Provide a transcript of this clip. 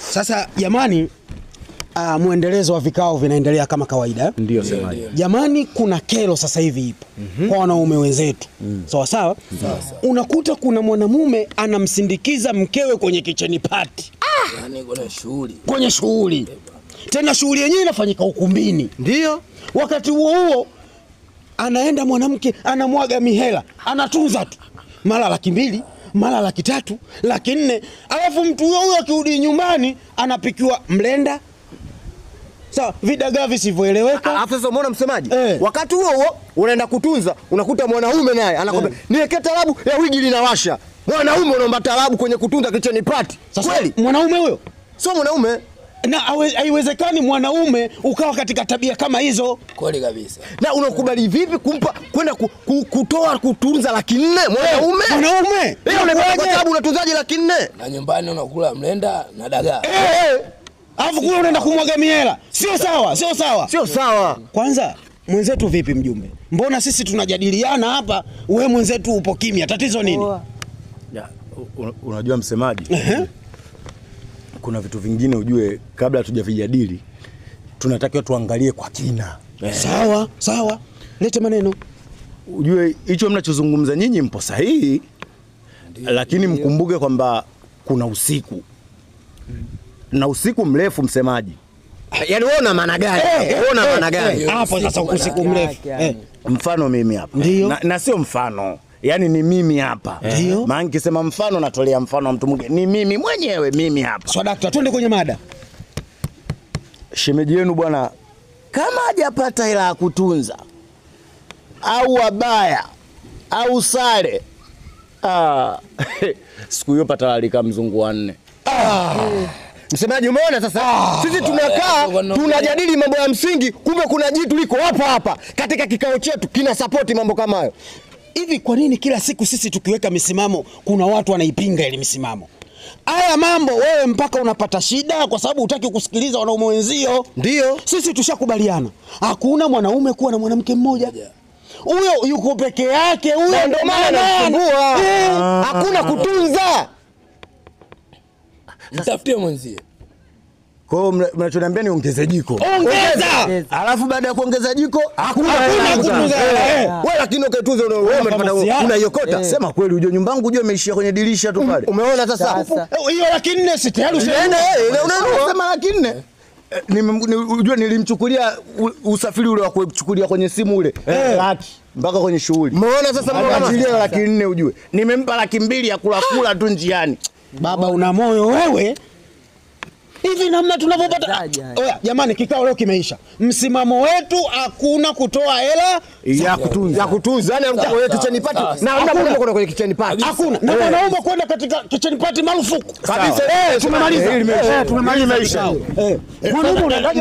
Sasa jamani, muendelezo wa vikao vinaendelea kama kawaida. Ndio semaji. Jamani, kuna kero sasa hivi ipo kwa wanaume wenzetu. Sawa sawa? Unakuta kuna mwanamume anamsindikiza mkewe kwenye kitchen party. Yaani kuna shughuli. Kwenye shughuli. Tena shughuli yenyewe inafanyika ukumbini. Ndio. Wakati huo anaenda mwanamke anamwaga mihela, anatunza tu. Mara 200,000, mara 300,000, 400,000, alafu mtu huyo akirudi nyumbani anapikiwa mlenda. Sawa, vidagaa visivyoeleweka. Alafu sasa umeona msemaji? Wakati huo unaenda kutunza, unakuta mwanaume naye anakwambia, "Niweke talabu ya wigi linawasha." Mwanaume unaomba talabu kwenye kutunza kitchen party. Kweli? Mwanaume huyo? Sio mwanaume. Na haiwezekani mwanaume ukawa katika tabia kama hizo. Kweli kabisa. Na unakubali vipi kumpa kwenda kutoa kutunza 400,000 mwanaume? Mwanaume? Kwa sababu unatunzaje 400,000? Na nyumbani unakula mlenda na dagaa. Alafu kule unaenda kumwaga mihela. Sio sawa, sio sawa. Sio sawa. Kwanza mwenzetu vipi mjumbe? Mbona sisi tunajadiliana hapa, wewe mwenzetu upo kimya? Tatizo nini? Unajua msemaji? Kuna vitu vingine ujue kabla hatujavijadili tunatakiwa tuangalie kwa kina. Sawa, sawa. Lete maneno. Ujue hicho mnachozungumza nyinyi mpo sahihi. Lakini mkumbuke kwamba kuna usiku. Na usiku mrefu msemaji. Yaani wewe una maana gani? Una maana gani? Hapo sasa usiku mrefu. Mfano mimi hapa. Na sio mfano. Yaani ni mimi hapa. Maana nikisema mfano natolea mfano wa mtu mwingine. Ni mimi mwenyewe mimi hapa. Sawa daktari, twende kwenye mada. Shemeji yenu bwana kama hajapata hela ya kutunza au wabaya au sare. Siku hiyo patalika mzungu wa 4. Msemaji umeona sasa? Sisi tunakaa tunajadili mambo ya msingi, kumbe kuna jitu liko hapa katika kikao chetu kina support mambo kama hayo. Hivi kwa nini kila siku sisi tukiweka misimamo kuna watu wanaipinga ile misimamo? Haya mambo wewe mpaka unapata shida kwa sababu hutaki kusikiliza wanaume wenzio. Ndio. Sisi tushakubaliana. Hakuna mwanaume kuwa na mwanamke mmoja. Huyo yuko peke yake, huyo ndio maana anasumbua. Hakuna kutunza. Mtafutie mwenzie. Kwa hiyo mnachoniambia ni ongeze jiko. Ongeza. Alafu baada ya kuongeza jiko hakuna kutunza. Wewe lakini ukatunza unaiokota. Sema kweli uje nyumbangu uje imeishia kwenye dirisha tu pale. Umeona sasa? Hiyo 400,000 si tayari unasema 400,000. Unajua nilimchukulia usafiri ule wa kuchukulia kwenye simu ule laki mpaka kwenye shughuli. Umeona sasa kama 400,000 ujue. Nimempa 200,000 ya kula tu njiani. Baba una moyo wewe. Hivi namna tunavyopata. Oya jamani, kikao leo kimeisha. Msimamo wetu hakuna kutoa hela ya kutunza. Yaani wewe kitchen party na unakwenda kwenye kitchen party. Hakuna. Na naomba kwenda katika kitchen party marufuku. Kabisa. Tumemaliza. Tumemaliza. Mwanaume unadai